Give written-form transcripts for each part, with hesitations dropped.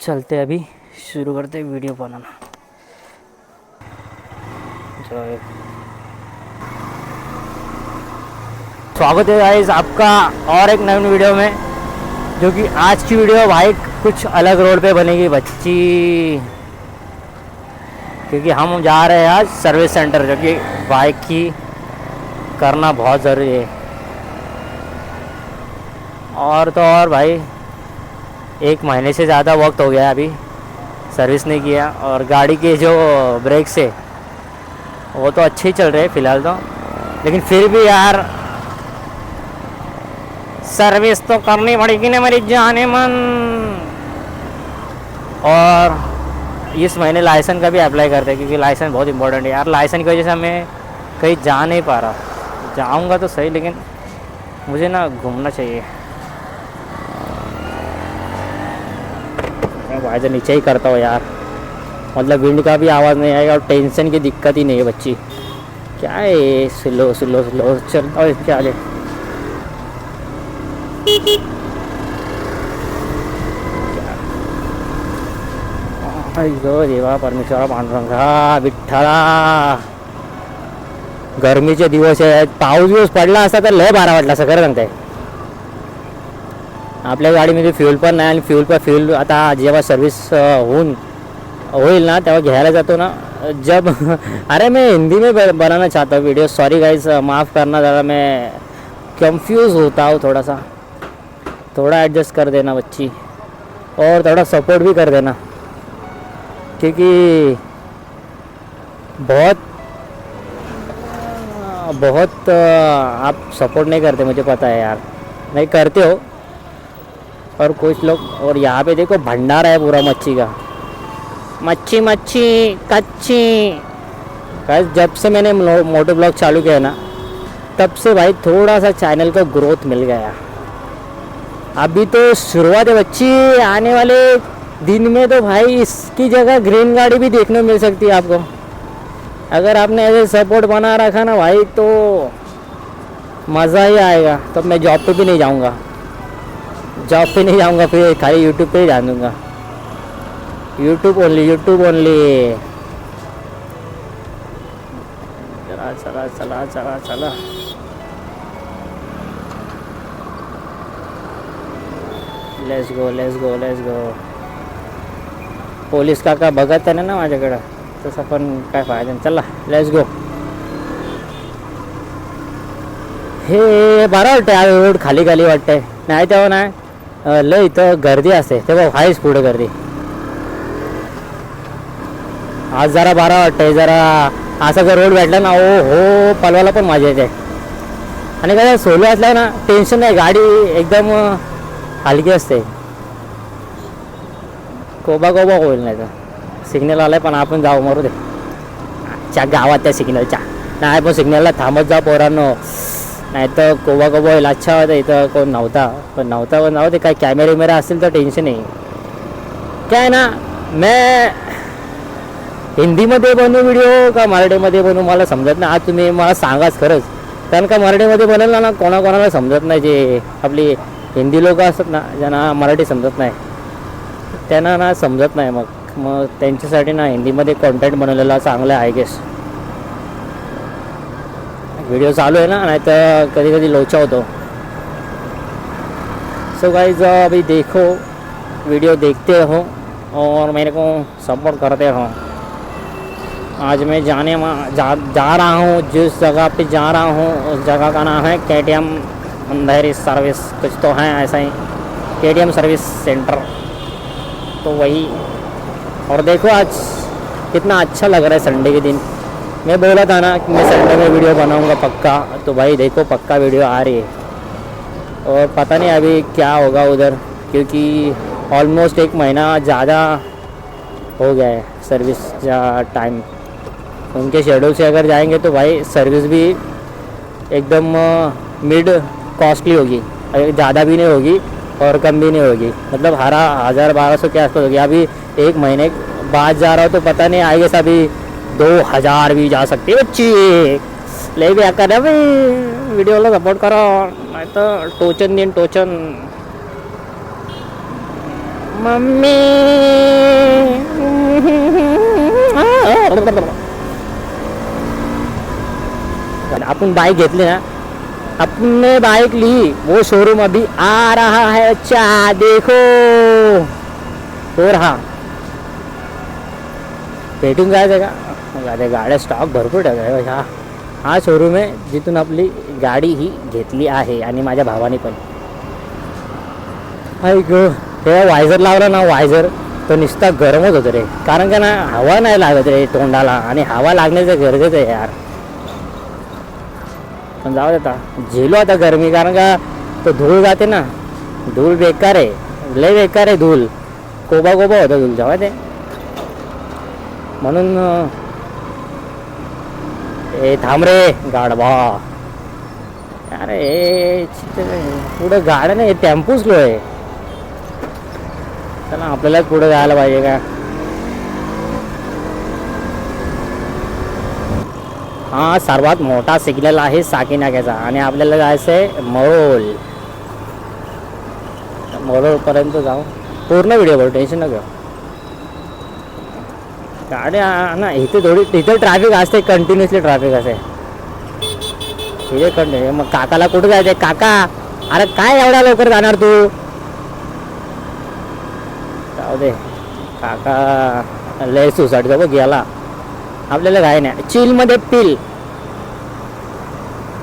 चलते अभी शुरू करते वीडियो बनाना। चलो स्वागत है गाइस आपका और एक नई वीडियो में, जो कि आज की वीडियो भाई कुछ अलग रोड पे बनेगी बच्ची, क्योंकि हम जा रहे हैं आज सर्विस सेंटर, जो कि बाइक की करना बहुत ज़रूरी है। और तो और भाई 1 महीने से ज़्यादा वक्त हो गया अभी सर्विस नहीं किया, और गाड़ी के जो ब्रेक्स है वो तो अच्छे ही चल रहे हैं फ़िलहाल तो, लेकिन फिर भी यार सर्विस तो करनी पड़ेगी ना मेरी जाने मन। और इस महीने लाइसेंस का भी अप्लाई करते हैं, क्योंकि लाइसेंस बहुत इंपॉर्टेंट है यार। लाइसेंस की वजह से मैं कहीं जा नहीं पा रहा। जाऊंगा तो सही, लेकिन मुझे ना घूमना चाहिए। मैं भाई से नीचे ही करता हूँ यार, मतलब विंड का भी आवाज़ नहीं आएगा और टेंशन की दिक्कत ही नहीं है बच्ची। क्या है स्लो स्लो स्लो चल, और क्या ले देवा परमेश्वरा पांडुरंगा विठ्ठला। गरमीचे दिवस आहेत, पाऊस पडला असता तर लय बारा वाटला असं खरं सांगते। आपल्या गाडीमध्ये फ्यूल पण नाही, आणि फ्यूल आता जेव्हा सर्विस होईल ना तेव्हा घ्यायला जातो ना जब अरे मैं हिंदी में बनाना चाहता हूँ वीडियो, सॉरी गाइस, माफ़ करना, ज़्यादा मैं कंफ्यूज होता हूँ थोड़ा सा, थोड़ा एडजस्ट कर देना बच्ची, और थोड़ा सपोर्ट भी कर देना, क्योंकि बहुत आप सपोर्ट नहीं करते, मुझे पता है यार, नहीं करते हो। और कुछ लोग, और यहाँ पे देखो भंडारा है पूरा मच्छी का, मच्छी मच्छी कच्ची। गाइस जब से मैंने मोटो ब्लॉग चालू किया ना, तब से भाई थोड़ा सा चैनल का ग्रोथ मिल गया। अभी तो शुरुआत है बच्ची, आने वाले दिन में तो भाई इसकी जगह ग्रीन गाड़ी भी देखने को मिल सकती है आपको। अगर आपने ऐसे सपोर्ट बना रखा ना भाई तो मज़ा ही आएगा। तब मैं जॉब पे भी नहीं जाऊँगा, फिर खाली यूट्यूब पे ही ध्यान दूँगा। यूट्यूब ओनली चला चला चला चला। Let's go. पोलीस काका बघत आहे ना माझ्याकडं, तसं पण काय फायदा नाही। चला लेट्स गो। हे बरं वाटतं यार, रोड खाली वाटतंय, नाही तेव्हा नाही लय इथं गर्दी असते, तेव्हा व्हायच पुढे गर्दी। आज जरा बरं वाटतंय, जरा असा जर रोड भेटला ना हो पलवायला पण मजा येते। आणि काय सोलो असल्यावर ना टेन्शन नाही, गाडी एकदम हलकी असते, कोबा होईल नाही तर। सिग्नल आलाय पण आपण जाऊ, मारू दे च्या गावात त्या सिग्नलच्या, नाही पण सिग्नलला थांबत जा पोरांनो, नाही तर कोबा होईल। अच्छा होता इथं कोण नव्हता, पण जाऊ दे, काय कॅमेरे असतील तर टेन्शन नाही। काय ना मैं हिंदीमध्ये बनवू व्हिडिओ का मराठीमध्ये बनवू मला समजत नाही। आज तुम्ही मला सांगाच खरंच, कारण का मराठीमध्ये बनवलं ना कोणाकोणाला समजत नाही, जे आपली हिंदी लोक असतात ना ज्यांना मराठी समजत नाही त्यांना ना समजत नाही, मग त्यांच्यासाठी ना हिंदीमध्ये कॉन्टेंट बनवलेला चांगला आहे। आय गेस वीडियो चालू है ना, नहीं तो कभी कभी लोचा होता। सो गाइस अभी देखो, वीडियो देखते रहो और मेरे को सपोर्ट करते रहो। आज मैं जा रहा हूँ, जिस जगह पे जा रहा हूँ उस जगह का नाम है KTM अंधेरी सर्विस, कुछ तो है ऐसा ही, KTM सर्विस सेंटर, तो वही। और देखो आज कितना अच्छा लग रहा है संडे के दिन। मैं बोला था ना कि मैं संडे में वीडियो बनाऊंगा पक्का, तो भाई देखो पक्का वीडियो आ रही है। और पता नहीं अभी क्या होगा उधर, क्योंकि ऑलमोस्ट 1 महीना ज़्यादा हो गया है सर्विस टाइम। उनके शेड्यूल से अगर जाएंगे तो भाई सर्विस भी एकदम मिड कॉस्टली होगी, ज़्यादा भी नहीं होगी और कम भी नहीं होगी, मतलब 1000-1200 के आसपास होगी। अभी 1 महीने बाद जा रहा हो तो पता नहीं आएगा, अभी 2000 भी जा सकती है बच्ची। ले भी आकर अभी वीडियोला सपोर्ट करो, नहीं तो टोचन मम्मी अपन बाइक घेतली ना, अपन बाइक ली, वो शोरूम अभी आ रहा है, अच्छा देखो हो रहा. भेटून जायचं का? गाड्या स्टॉक भरपूर टाकाय. हा शोरूम आहे जिथून आपली गाडी ही घेतली आहे आणि माझ्या भावाने पण. ऐक तेव्हा वायझर लावला ना, वायझर तो नुसता गरमच होतं रे, कारण का ना हवा नाही लागत रे तोंडाला, आणि हवा लागण्याचं गरजेचं आहे यार. पण जाऊ देता, झेलो आता गरमी, कारण का तो धूळ जाते ना, धूळ बेकार आहे, लय बेकार आहे धूळ, कोबा कोबा होता धूळ जेव्हा ते. म्हणून ए थांब रे गाडवा. अरे पुढं गाड्या नाही, टेम्पो स्लो आहे. चला आपल्याला पुढे जायला पाहिजे का. हा सर्वात मोठा सिग्नल आहे साकीनाक्याचा, आणि आपल्याला जायचं आहे मरोल. मरोलपर्यंत जाऊ, पूर्ण व्हिडिओ बघ, टेन्शन नको. गाड्या ना इथे थोडी, इथे ट्रॅफिक असते, कंटिन्युअसली ट्रॅफिक असते इथे कंटिन्यू. मग काकाला कुठे जायचं? काका अरे काय एवढ्या लवकर जाणार तू? जाऊ दे, काका लय सुसाट का बघ गेला. आपल्याला काय नाही, चिलमध्ये पिल.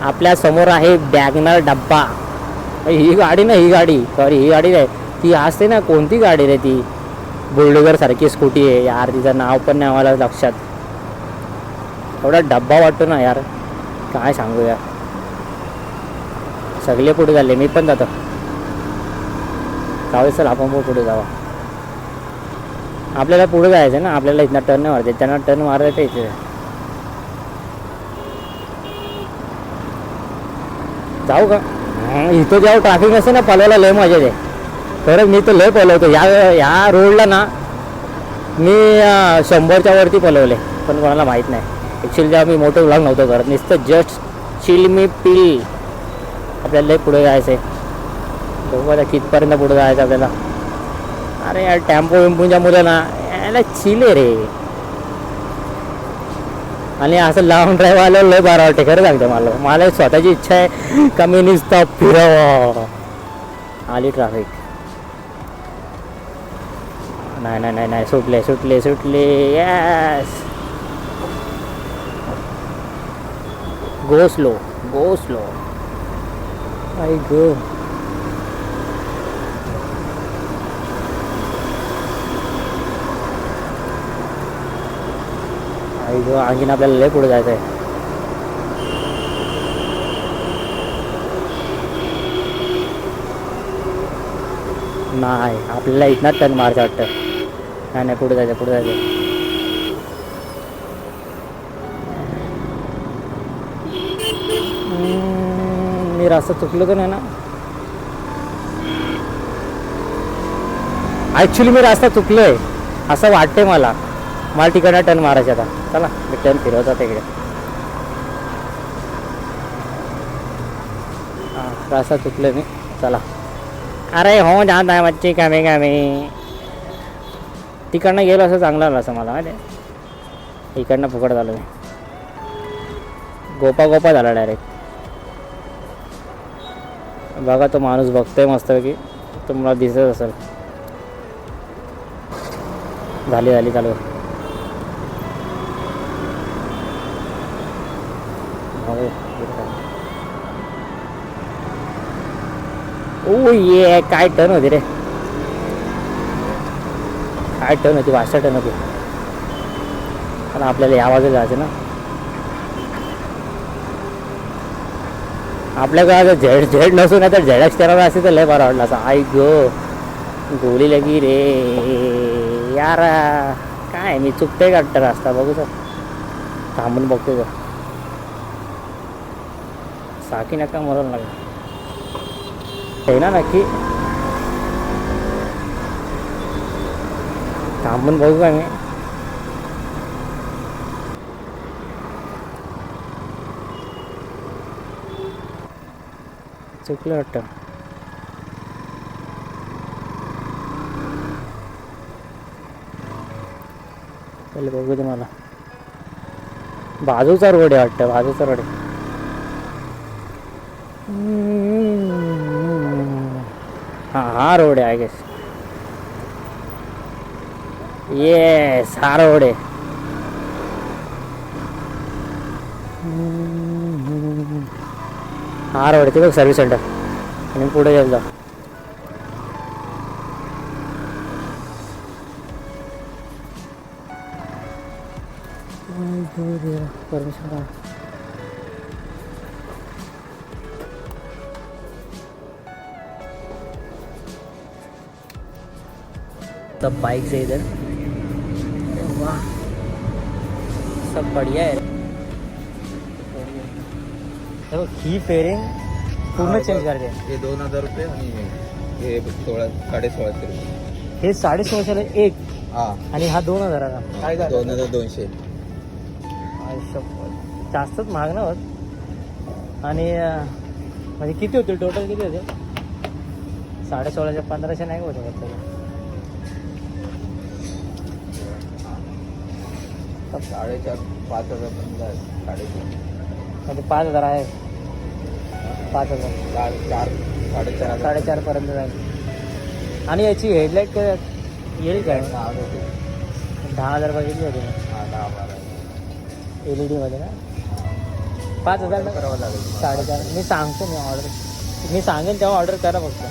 आपल्या समोर आहे बॅगनर डब्बा. ही गाडी ना, ही गाडी सॉरी, ही गाडी नाही ती असते ना, कोणती गाडी रे ती, बुलडोझर सारखी स्कूटी आहे यार, तिचं नाव पण नाही आम्हाला लक्षात. एवढा डब्बा वाटतो ना यार, काय सांगू यार. सगळे पुढे झाले, मी पण जातो. जाऊ चल आपण पण पुढे जावा. आपल्याला पुढे जायचं ना, आपल्याला इथनं टर्न मारते, त्यांना टर्न मारायचं इथे. जाऊ का? इथं जेव्हा ट्रॅफिक नसते ना, पलवायला लय मजा येते खरंच. मी तर लय पलवतो या रोडला ना, मी 100च्या वरती पलवले, पण कोणाला माहीत नाही. ॲक्च्युली जेव्हा मी मोठं व्लॉग नव्हतं करत, नुसतं जस्ट चिल मी पिल. आपल्याला लय पुढे जायचं आहे, बघू आता कितपर्यंत पुढे जायचं आपल्याला. अरे यार टेम्पो विम्पूच्या मुलं ना याला चिले रे, आणि असं लाँग ड्राईव्ह आलं लय बरं वाटते खरं सांगते. मला स्वतःची इच्छा आहे का मी नुसतं फिरावं. आली ट्रॅफिक, नाही नाही नाही नाही, सुटले सुटले सुटले. Yes, go slow go slow. I go, I go, आणखीन आपल्याला लय पुढे जायचं आहे. नाही आपल्याला इथनं टर्न मारायचं वाटतं. नाही नाही, पुढे जायचं पुढे जायचं. मी रस्ता चुकलो तर नाही ना? ॲक्च्युली मी रस्ता चुकलोय असं वाटतंय मला. तिकडनं टर्न मारायचं आता. चला मी टर्न फिरवतो तिकडे. हां रस्ता चुकलं मी, चला. अरे हो जात आहे मच्छी कामे कामे. तिकडनं गेलो असं चांगलं आलं असं मला माहिती आहे. इकडनं फुकट झालं मी, गोपा गोपा झाला डायरेक्ट. बघा तो माणूस बघतोय मस्त की, तुम्हाला दिसत असेल. झाली झाली चालू. ओ ये काय टर्न होती रे, काय टर्न होती, 62 टर्न होती. पण आपल्याला या बाजूला जायचं ना. आपल्याकडे आता झेड झेड नसून आता झेडक्स करायला असेल तर लय बरं वाटलं असं. आई गो गोळी लगी रे यार. काय मी चुकते का रस्ता, बघू सर थांबून बघतो का. साकीनाका मरून लागला आहे ना नक्की. थांबून बघू का मी. चुकलं वाटतं. पहिले बघू दे मला. बाजूचा रोड आहे वाटतं, बाजूचा रोड आहे. हा रोड आहे आय गेस. येस हा रोड आहे. हा रोड आहे ते बघ, सर्व्हिस सेंटर. आणि पुढे गेलो परमिशन. सब बाइक से इधर. वाह सब बढ़िया है. देखो ही फेरिंग पूर्ण चेंज कर दे. हे 2000 रुपये आणि हे 16,500 रुपये. हे 1650 एक हा आणि हा 2000 काय 2200. जास्तच महाग ना होत. आणि म्हणजे किती होतील टोटल, किती होते? 16,500 1500 नाही होत त्याला. 4,500 पर्यंत आहे. 4,500 म्हणजे 5000 आहे. 5000 4,500 पर्यंत जाईल. आणि याची हेडलाईट येईल काय? 10,000 बघितली होती LED मध्ये ना. 5,000 करावं लागेल. 4,500 मी सांगतो. मी सांगेन तेव्हा ऑर्डर करा फक्त.